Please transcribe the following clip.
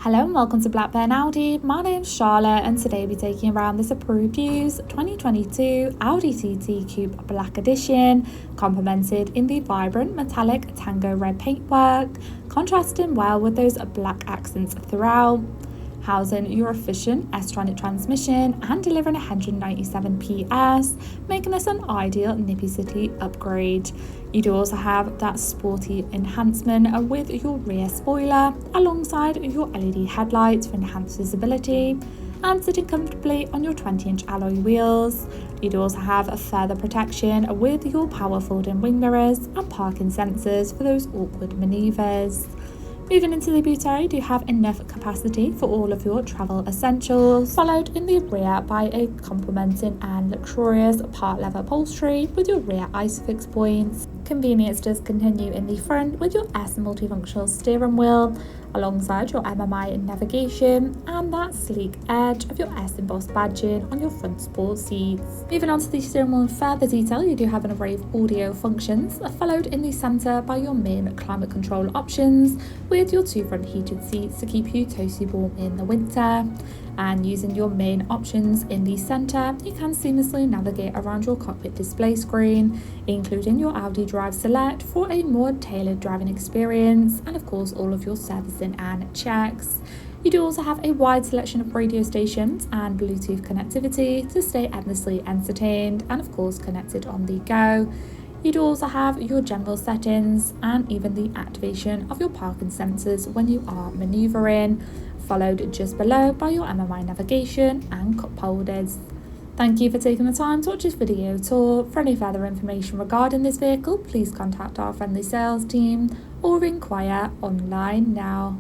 Hello and welcome to Blackburn Audi. My name's Charlotte and today we're taking around this approved used 2022 Audi TT Coupe Black Edition, complemented in the vibrant metallic Tango Red paintwork, contrasting well with those black accents throughout. Housing your efficient S-tronic transmission and delivering 197 PS, making this an ideal nippy city upgrade. You do also have that sporty enhancement with your rear spoiler alongside your LED headlights for enhanced visibility, and sitting comfortably on your 20-inch alloy wheels. You do also have a further protection with your power folding wing mirrors and parking sensors for those awkward manoeuvres. Moving into the boot area, you have enough capacity for all of your travel essentials, followed in the rear by a complementing and luxurious part leather upholstery with your rear ISOFIX points. Convenience does continue in the front with your S multifunctional steering wheel, alongside your MMI navigation and that sleek edge of your S embossed badging on your front sport seats. Moving on to the steering wheel in further detail, you do have an array of audio functions, followed in the centre by your main climate control options with your two front heated seats to keep you toasty warm in the winter. And using your main options in the centre, you can seamlessly navigate around your cockpit display screen, including your Audi Drive Select for a more tailored driving experience, and of course all of your servicing and checks. You do also have a wide selection of radio stations and Bluetooth connectivity to stay endlessly entertained and of course connected on the go. You do also have your general settings and even the activation of your parking sensors when you are manoeuvring, followed just below by your MMI navigation and cup holders. Thank you for taking the time to watch this video tour. For any further information regarding this vehicle, please contact our friendly sales team or inquire online now.